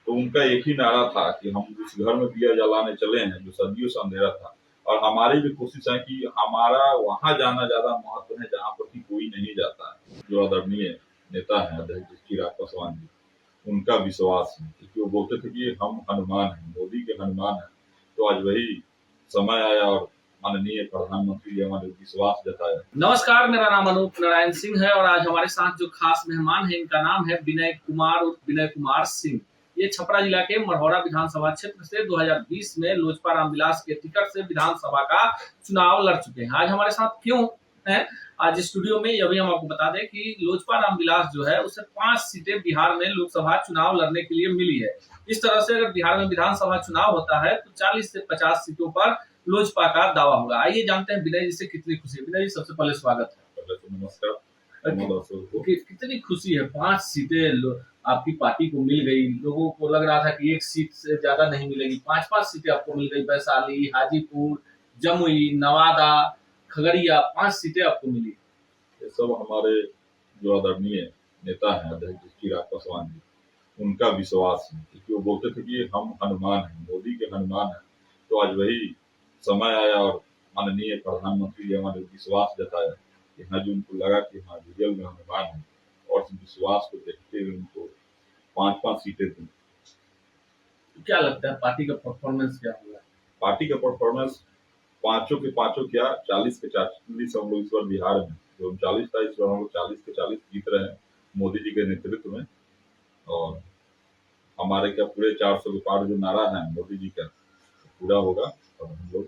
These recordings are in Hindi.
तो उनका एक ही नारा था कि हम उस घर में दिया जलाने चले हैं जो सदियों से अंधेरा था। और हमारी भी कोशिश है कि हमारा वहां जाना ज्यादा महत्व है जहाँ पर कि कोई नहीं जाता है। जो आदरणीय नेता है अध्यक्ष चिराग पासवान जी, उनका विश्वास है, क्योंकि वो बोलते थे कि हम हनुमान हैं, मोदी के हनुमान हैं। तो आज वही समय आया और माननीय प्रधानमंत्री जी हमारे विश्वास जताया। नमस्कार, मेरा नाम अनूप नारायण सिंह है और आज हमारे साथ जो खास मेहमान है इनका नाम है विनय कुमार उर्फ विनय कुमार सिंह। ये छपरा जिला के मढ़ौरा विधानसभा क्षेत्र से 2020 में लोजपा रामविलास के टिकट से विधानसभा का चुनाव लड़ चुके हैं। आज हमारे साथ क्यों है आज स्टूडियो में, यह भी हम आपको बता दें कि लोजपा रामविलास जो है उसे 5 सीटें बिहार में लोकसभा चुनाव लड़ने के लिए मिली है। इस तरह से अगर बिहार में विधानसभा चुनाव होता है तो 40 से 50 सीटों पर लोजपा का दावा होगा। आइए जानते हैं विनय जी से कितनी खुशी है। विनय जी, सबसे पहले स्वागत है। नमस्कार। कितनी खुशी है, 5 सीटें आपकी पार्टी को मिल गई। लोगों को लग रहा था कि 1 सीट से ज्यादा नहीं मिलेगी, 5-5 सीटें आपको मिल गई। वैशाली, हाजीपुर, जमुई, नवादा, खगड़िया, 5 सीटें आपको मिली। ये सब हमारे जो आदरणीय नेता है अध्यक्ष चिराग पासवान जी, उनका विश्वास है, क्योंकि वो बोलते थे कि हम हनुमान हैं, मोदी के हनुमान हैं। तो आज वही समय आया और माननीय प्रधानमंत्री जी हमारे विश्वास जताया कि हाँ जी, उनको लगा कि हाँ रियल में हनुमान है, और इस विश्वास को देखते हुए उनको 5-5 सीटें दी। तो क्या लगता है पार्टी का परफॉर्मेंस क्या होगा? पार्टी का परफॉर्मेंस पांचों के पांचों क्या 40 के 40 हम लोग इस बार बिहार में जो 39 था, इस बार हम लोग 40 के 40 जीत रहे हैं मोदी जी के नेतृत्व में। और हमारे क्या पूरे 400 के पार जो नारा है मोदी जी का पूरा होगा और हम लोग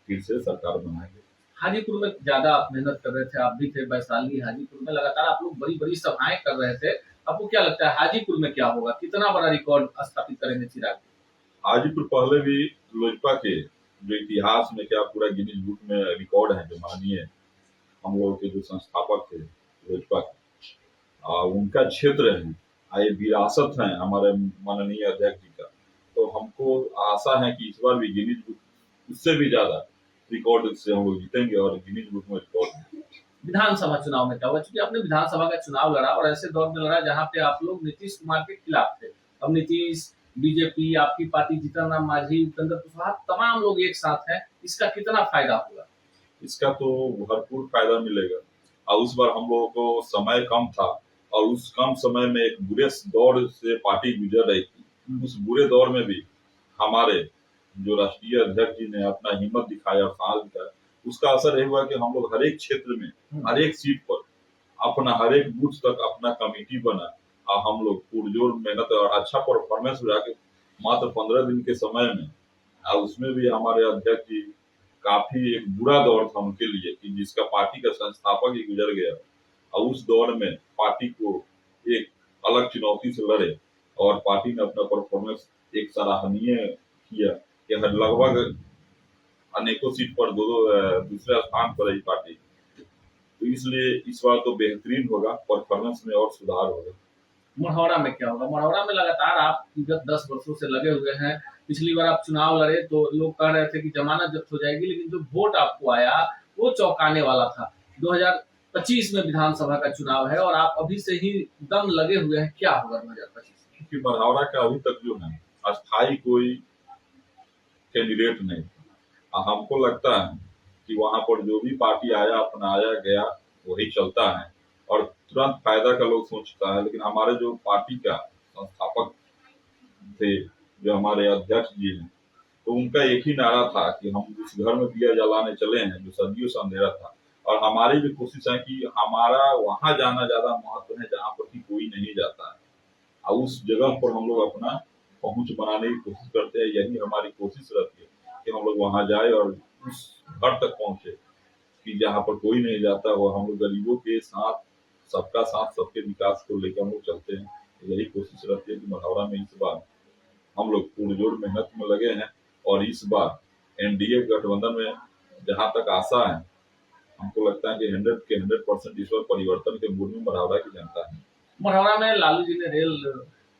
फिर से सरकार बनाएंगे। हाजीपुर में ज्यादा आप मेहनत कर रहे थे, आप भी थे। वैशाली, हाजीपुर में लगातार आप लोग बड़ी बड़ी सभाएं कर रहे थे। आपको क्या लगता है हाजीपुर में क्या होगा, कितना बड़ा रिकॉर्ड स्थापित करेंगे चिराग? हाजीपुर पहले भी लोजपा के जो इतिहास में क्या पूरा गिनीज बुक में रिकॉर्ड है, जो माननीय हम लोगों के जो संस्थापक थे लोजपा के, उनका क्षेत्र है, ये विरासत है हमारे माननीय अध्यक्ष जी का। तो हमको आशा है कि इस बार भी गिनीज बुक उससे भी ज्यादा रिकॉर्ड से हम लोग जीतेंगे और गिनीज बुक में रिकॉर्ड। विधानसभा चुनाव में क्या होगा, क्योंकि आपने विधानसभा का चुनाव लड़ा और ऐसे दौर में लड़ा जहाँ पे आप लोग नीतीश कुमार के खिलाफ थे। अब नीतीश, बीजेपी, आपकी पार्टी, जीतन राम मांझी, उपेंद्र कुशवाहा, तमाम लोग एक साथ हैं। इसका कितना फायदा होगा? इसका तो भरपूर फायदा मिलेगा। और उस बार हम लोगों को समय कम था और उस कम समय में एक बुरे दौर से पार्टी गुजर रही थी। उस बुरे दौर में भी हमारे जो राष्ट्रीय अध्यक्ष जी ने अपना हिम्मत दिखाया और साहस दिखाया, उसका असर यही हुआ कि हम लोग हर एक क्षेत्र में, हर एक सीट पर अपना हर एक बूथ तक अपना कमेटी बना और हम लोग पुरजोर मेहनत और अच्छा परफॉर्मेंस हुआ कि मात्र 15 दिन के समय में, और उसमें भी हमारे अध्यक्ष जी काफी एक बुरा दौर था उनके लिए कि जिसका पार्टी का संस्थापक ही गुजर गया। और उस दौर में पार्टी को एक अलग चुनौती से लड़े और पार्टी ने अपना परफॉर्मेंस एक सराहनीय किया कि लगभग अनेकों सीट पर दूसरे स्थान पर रही पार्टी। तो इसलिए इस बार तो बेहतरीन होगा, परफॉर्मेंस में और सुधार होगा। मढ़ौरा में क्या होगा? मढ़ौरा में लगातार आप विगत 10 वर्षों से लगे हुए हैं। पिछली बार आप चुनाव लड़े तो लोग कह रहे थे कि जमानत जब्त हो जाएगी, लेकिन जो वोट आपको आया वो चौंकाने वाला था। 2025 में विधानसभा का चुनाव है और आप अभी से ही दम लगे हुए हैं। क्या होगा 2025? क्योंकि मढ़ौरा का अभी तक जो है अस्थायी कोई कैंडिडेट नहीं था। हमको लगता है कि वहां पर जो भी पार्टी आया अपना आया गया वही चलता है और तुरंत फायदा का लोग सोचता है। लेकिन हमारे जो पार्टी का संस्थापक थे, जो हमारे अध्यक्ष जी हैं, तो उनका एक ही नारा था कि हम उस घर में दिया जलाने चले हैं जो सदियों से अंधेरा था। और हमारी भी कोशिश है कि हमारा वहां जाना ज्यादा महत्व है जहाँ पर कि कोई नहीं जाता है, और उस जगह पर हम लोग अपना पहुंच बनाने की कोशिश करते हैं। यही हमारी कोशिश रहती है कि हम लोग वहां जाए और उस घर तक पहुंचे कि जहाँ पर कोई नहीं जाता हो। हम लोग गरीबों के साथ, सबका साथ सबके विकास को लेकर हम लोग चलते हैं। यही कोशिश रहती है कि मढ़ौरा में इस बार हम लोग पुरजोर मेहनत में लगे हैं और इस बार एनडीए गठबंधन में जहां तक आशा है, हमको लगता है कि 100 के 100% इस बार परिवर्तन के मूड में मढ़ौरा की जनता है। मढ़ौरा में लालू जी ने रेल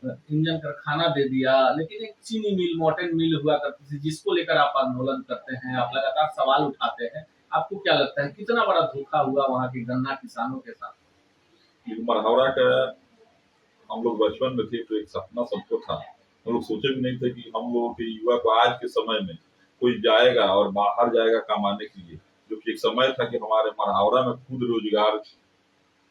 इंजन कारखाना दे दिया, लेकिन एक चीनी मिल, मॉर्टेन मिल हुआ करती थी जिसको लेकर आप आंदोलन करते हैं, आप लगातार सवाल उठाते हैं। आपको क्या लगता है कितना बड़ा धोखा हुआ वहाँ के गन्ना किसानों के साथ? मढ़ौरा का हम लोग बचपन में थे तो एक सपना सबको था हम लोग सोचे भी नहीं थे कि हम लोगों के युवा को आज के समय में कोई जाएगा और बाहर जाएगा कमाने के लिए, जो कि एक समय था कि हमारे मढ़ौरा में खुद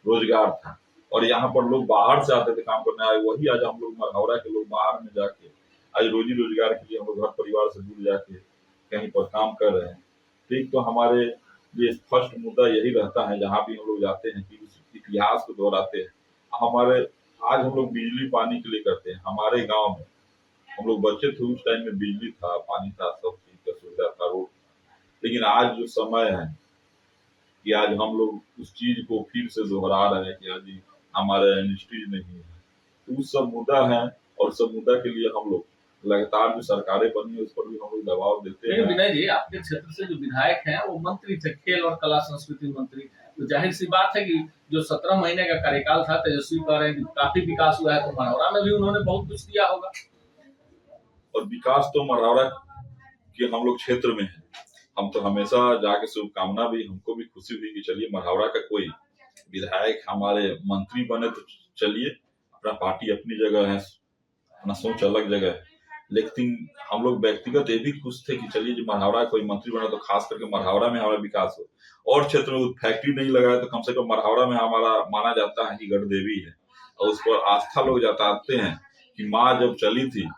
रोजगार था और यहाँ पर लोग बाहर से आते थे काम करने। आए वही आज हम लोग मढ़ौरा के लोग बाहर में जाके आज रोजी रोजगार के लिए हम लोग घर परिवार से जुड़ जाके कहीं पर काम कर रहे हैं। ठीक, तो हमारे लिए फर्स्ट मुद्दा यही रहता है जहाँ भी हम लोग जाते हैं कि उस इतिहास को दोहराते हैं। हमारे आज हम लोग बिजली पानी के लिए करते हैं। हमारे गांव में हम लोग बच्चे थे उस टाइम में बिजली था, पानी था, सब चीज का सुविधा था, रोड। लेकिन आज जो समय है कि आज हम लोग उस चीज को फिर से दोहरा रहे हैं कि आज हमारे इंडस्ट्रीज नहीं है। तो उस सब मुद्दा है और सब मुद्दा के लिए हम लोग लगातार जो सरकारें बनी है उस पर भी हम लोग दबाव देते लेकिन हैं। विनय जी, आपके क्षेत्र से जो विधायक हैं वो मंत्री थे, खेल और कला संस्कृति मंत्री थे, तो जाहिर सी बात है कि जो 17 महीने का कार्यकाल था, तेजस्वी कह रहे हैं कि काफी विकास हुआ है, तो मढ़ौरा में भी उन्होंने बहुत कुछ दिया होगा। और विकास तो मढ़ौरा के हम लोग क्षेत्र में है। हम तो हमेशा जाके शुभकामना भी, हमको भी खुशी हुई कि चलिए मढ़ौरा का कोई विधायक हमारे मंत्री बने, तो चलिए, अपना पार्टी अपनी जगह है, अपना सोच अलग जगह है। लेकिन हम लोग व्यक्तिगत ये भी खुश थे कि चलिए जो मढ़ौरा कोई मंत्री बना तो खास करके मढ़ौरा में हमारा विकास हो। और क्षेत्र में फैक्ट्री नहीं लगाया तो कम से कम मढ़ौरा में हमारा माना जाता है कि गढ़ देवी है और उस पर आस्था लोग जताते हैं कि माँ जब चली थी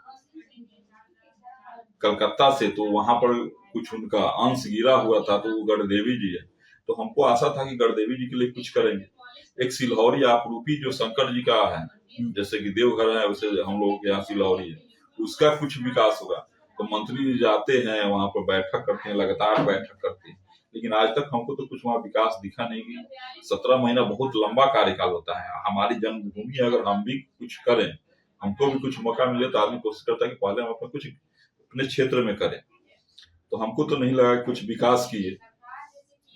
कलकत्ता से तो वहां पर कुछ उनका अंश गिरा हुआ था, तो वो गढ़ देवी जी है। तो हमको आशा था कि गढ़ देवी जी के लिए कुछ करेंगे। एक सिलहौरी आपरूपी जो शंकर जी का है, जैसे कि देवघर है वैसे हम लोगों के यहाँ सिलहौरी है, उसका कुछ विकास होगा। तो मंत्री जी जाते हैं वहां पर बैठक करते हैं, लगातार बैठक करते हैं, लेकिन आज तक हमको तो कुछ वहाँ विकास दिखा नहीं। कि 17 महीना बहुत लंबा कार्यकाल होता है। हमारी जन्मभूमि है, अगर हम भी कुछ करें, हमको भी कुछ मौका मिले तो आदमी कोशिश करता है कि पहले हम अपना कुछ अपने क्षेत्र में करें। तो हमको तो नहीं लगा कुछ विकास किए,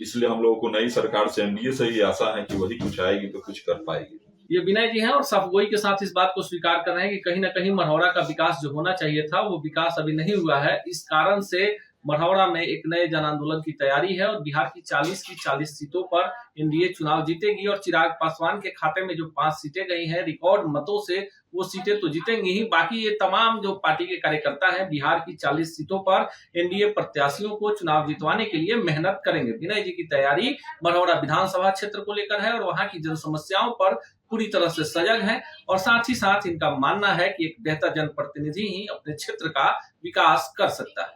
इसलिए हम लोगों को नई सरकार से, एनडीए से ही आशा है कि वही कुछ आएगी तो कुछ कर पाएगी। ये विनय जी हैं और सबगोई के साथ इस बात को स्वीकार कर रहे हैं कि कहीं ना कहीं मढ़ौरा का विकास जो होना चाहिए था वो विकास अभी नहीं हुआ है। इस कारण से मढ़ौरा में एक नए जन आंदोलन की तैयारी है और बिहार की 40 सीटों पर एनडीए चुनाव जीतेगी और चिराग पासवान के खाते में जो 5 सीटें गई हैं रिकॉर्ड मतों से, वो सीटें तो जीतेंगी ही। बाकी ये तमाम जो पार्टी के कार्यकर्ता हैं बिहार की 40 सीटों पर एनडीए प्रत्याशियों को चुनाव जितवाने के लिए मेहनत करेंगे। विनय जी की तैयारी मढ़ौरा विधानसभा क्षेत्र को लेकर है और वहां की जन समस्याओं पर पूरी तरह से सजग है और साथ ही साथ इनका मानना है कि एक बेहतर जनप्रतिनिधि ही अपने क्षेत्र का विकास कर सकता है।